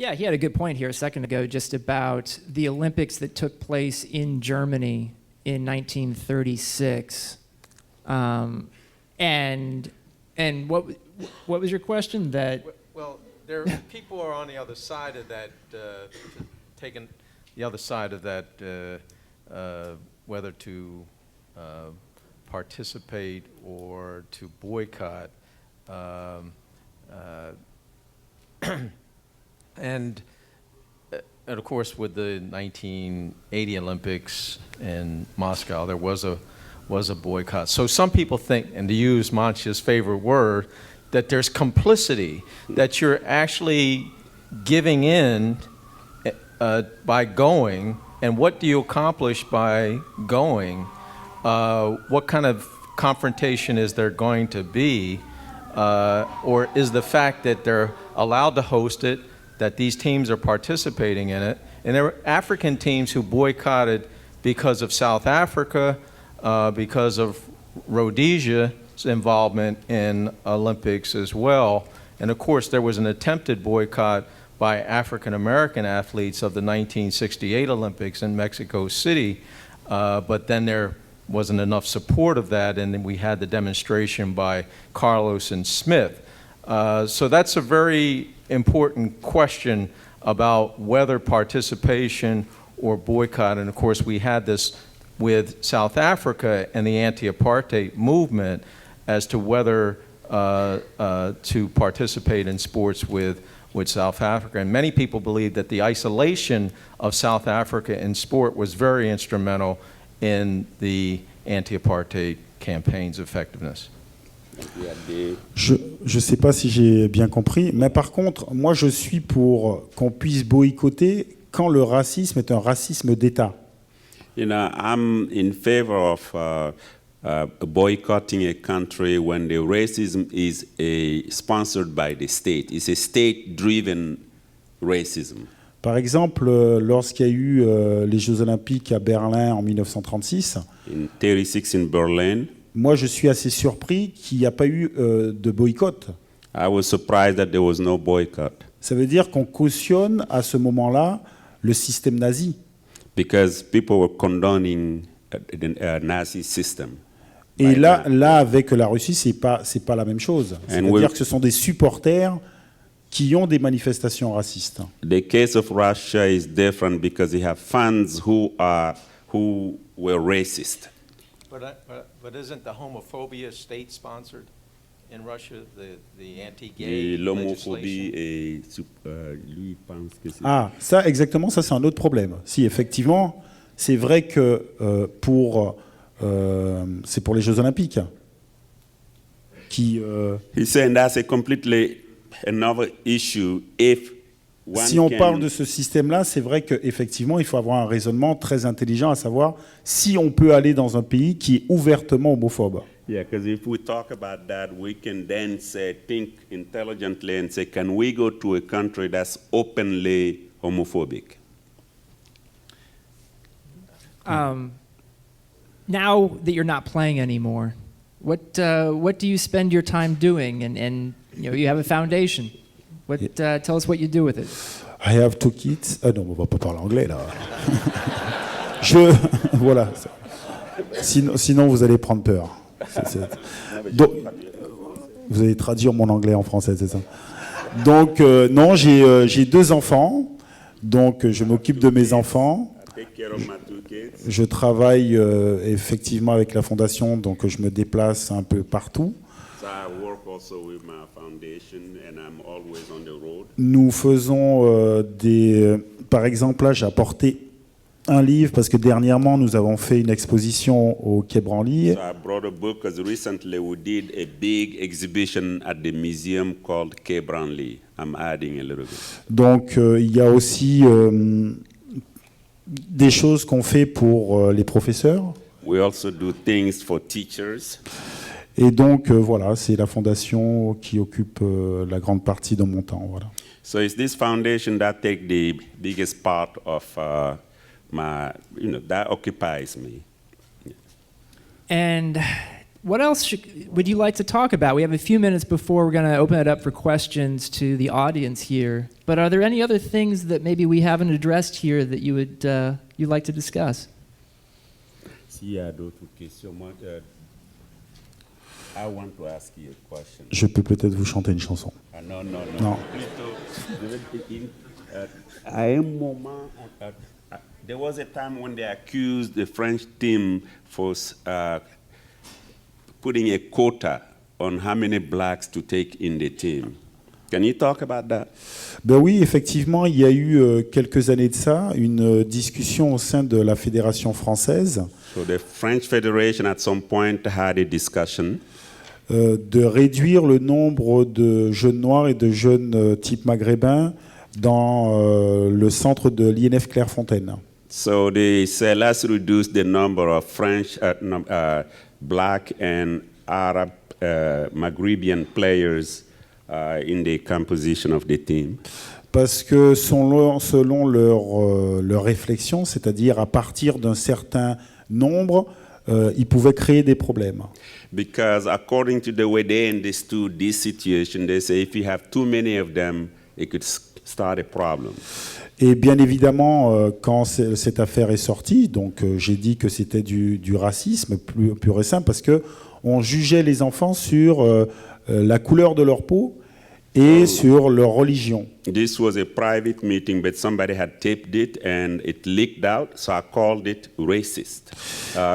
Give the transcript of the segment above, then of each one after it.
Yeah, he had a good point here a second ago just about the Olympics that took place in Germany in 1936. And what was your question? That Well, there people are on the other side of that, taking the other side of that, whether to participate or to boycott. And of course, with the 1980 Olympics in Moscow, there was a boycott. So some people think, and to use Mancha's favorite word, that there's complicity, that you're actually giving in by going. And what do you accomplish by going? What kind of confrontation is there going to be? Or is the fact that they're allowed to host it, that these teams are participating in it? And there were African teams who boycotted because of South Africa, because of Rhodesia's involvement in Olympics as well. And of course, there was an attempted boycott by African American athletes of the 1968 Olympics in Mexico City, but then there wasn't enough support of that, and then we had the demonstration by Carlos and Smith. So that's a very important question about whether participation or boycott, and of course we had this with South Africa and the anti-apartheid movement as to whether to participate in sports with South Africa. And many people believe that the isolation of South Africa in sport was very instrumental in the anti-apartheid campaign's effectiveness. Je ne sais pas si j'ai bien compris, mais par contre, moi je suis pour qu'on puisse boycotter quand le racisme est un racisme d'État. You know, I'm in favor of boycotting a country when the racism is sponsored by the state. It's a state-driven racism. Par exemple, lorsqu'il y a eu les Jeux Olympiques à Berlin en 1936, In 36 in Berlin, moi je suis assez surpris qu'il n'y a pas eu de boycott. I was surprised that there was no boycott. Ça veut dire qu'on cautionne à ce moment-là le système nazi. Because people were condoning the Nazi system. Et là, avec la Russie, c'est pas la même chose. C'est-à-dire que ce sont des supporters qui ont des manifestations racistes. The case of Russia is different because they have fans who were racist. But isn't the homophobia state-sponsored in Russia, the anti-gay L'homophobie legislation? lui pense que c'est... Ah, ça, exactement, ça c'est un autre problème. Si, effectivement, c'est vrai que c'est pour les Jeux Olympiques qui... He's saying that's a completely another issue if one Si on can... parle de ce système-là, c'est vrai qu'effectivement, il faut avoir un raisonnement très intelligent, à savoir si on peut aller dans un pays qui est ouvertement homophobe. Yeah, because if we talk about that, we can then say, think intelligently and say, can we go to a country that's openly homophobic? now that you're not playing anymore, what do you spend your time doing? And you have a foundation. Tell us what you do with it. I have two kids. Ah non, on va pas parler anglais là. Voilà. Sinon, vous allez prendre peur. Donc, vous allez traduire mon anglais en français, c'est ça. Donc, non, j'ai deux enfants. Donc, je m'occupe de mes enfants. Je travaille effectivement avec la fondation, donc je me déplace un peu partout. Nous faisons par exemple, là, j'ai apporté un livre parce que dernièrement, nous avons fait une exposition au Quai Branly. So I brought a book because recently we did a big exhibition at the museum called Quai Branly. I'm adding a little bit. Donc, il y a aussi des choses qu'on fait pour les professeurs. We also do things for teachers. Et donc, voilà, c'est la fondation qui occupe la grande partie de mon temps. Voilà. So it's this foundation that takes the biggest part of my, that occupies me. And What else would you like to talk about? We have a few minutes before we're going to open it up for questions to the audience here. But are there any other things that maybe we haven't addressed here that you would you'd like to discuss? S'il y a d'autres questions, moi, I want to ask you a question. Je peux peut-être vous chanter une chanson. Non, non, Non. non. Plutôt, à un moment, there was a time when they accused the French team for putting a quota on how many blacks to take in the team. Can you talk about that? Ben oui, effectivement, il y a eu quelques années de ça une discussion au sein de la Fédération française So the French Federation at some point had a discussion de réduire le nombre de jeunes noirs et de jeunes types maghrébins dans le centre de l'INF Clairefontaine. So they said, let's reduce the number of French, black and Arab Maghrebian players in the composition of the team. Parce que selon leur réflexion, c'est-à-dire à partir d'un certain nombre, ils pouvaient créer des problèmes. Because according to the way they understood this situation, they say if you have too many of them, it could start a problem. Et bien évidemment, quand cette affaire est sortie, donc j'ai dit que c'était du racisme pur et simple, parce que on jugeait les enfants sur la couleur de leur peau et sur leur religion. This was a private meeting, but somebody had taped it and it leaked out, so I called it racist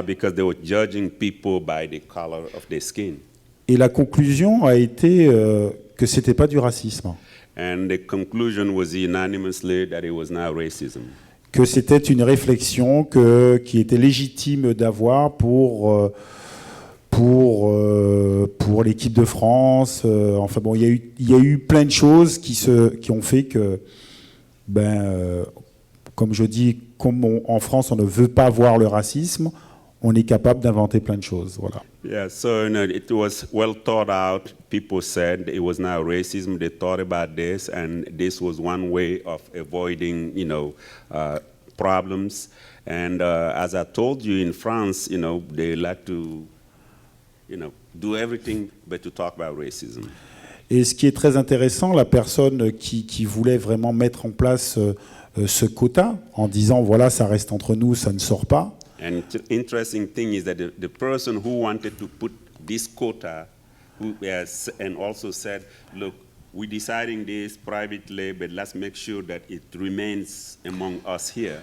because they were judging people by the color of their skin. Et la conclusion a été que c'était pas du racisme. And the conclusion was unanimously that it was not racism. Que c'était une réflexion qui était légitime d'avoir pour l'équipe de France. Enfin bon, il y a eu plein de choses qui ont fait que, comme je dis, comme en France on ne veut pas voir le racisme, on est capable d'inventer plein de choses. Voilà. Yeah, so it was well thought out. People said it was not racism. They thought about this, and this was one way of avoiding, problems. And as I told you, in France, they like to, do everything but to talk about racism. Et ce qui est très intéressant, la personne qui voulait vraiment mettre en place ce quota, en disant voilà, ça reste entre nous, ça ne sort pas. And interesting thing is that the person who wanted to put this quota, and also said, look, we're deciding this privately, but let's make sure that it remains among us here.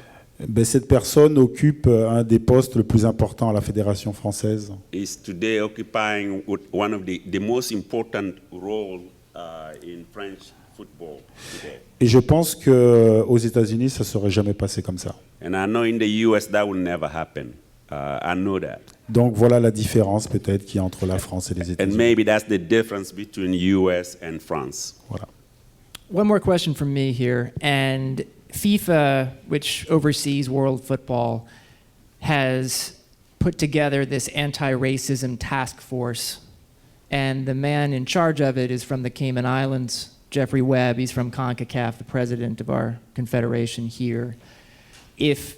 Cette personne occupe un des postes le plus importants à la Fédération française. Is today occupying one of the most important role in French football today. Et je pense qu'aux États-Unis, ça ne serait jamais passé comme ça. And I know in the US that will never happen. I know that. Donc voilà la différence peut-être qu'il y a entre la France et les And États-Unis. maybe that's the difference between US and France. Voilà. One more question from me here. And FIFA, which oversees world football, has put together this anti-racism task force. And the man in charge of it is from the Cayman Islands, Jeffrey Webb. He's from CONCACAF, the president of our confederation here. If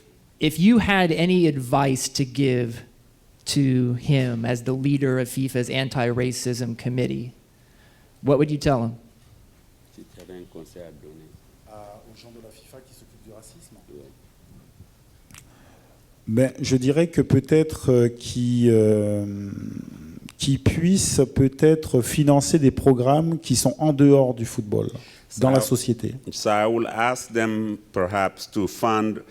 you had any advice to give to him as the leader of FIFA's anti-racism committee, what would you tell him? Aux gens de la FIFA qui s'occupent du racisme. Je dirais que peut-être qu'ils puissent peut-être financer des programmes qui sont en dehors du football, dans la société. So I will ask them perhaps to fund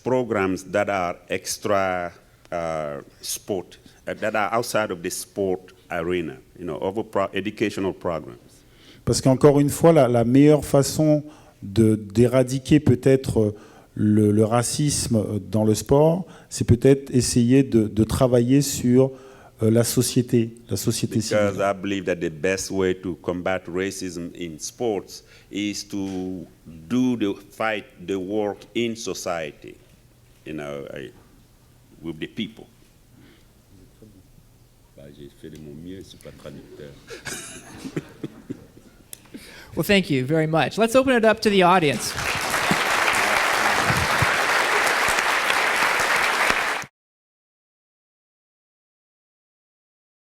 programs that are extra sport, that are outside of the sport arena, educational programs. Parce qu'encore une fois, la meilleure façon d'éradiquer peut-être le racisme dans le sport, c'est peut-être essayer de travailler sur la société civile. Because I believe that the best way to combat racism in sports is to fight the work in society, with the people. J'ai fait de mon mieux, je suis pas traducteur. Well, thank you very much. Let's open it up to the audience.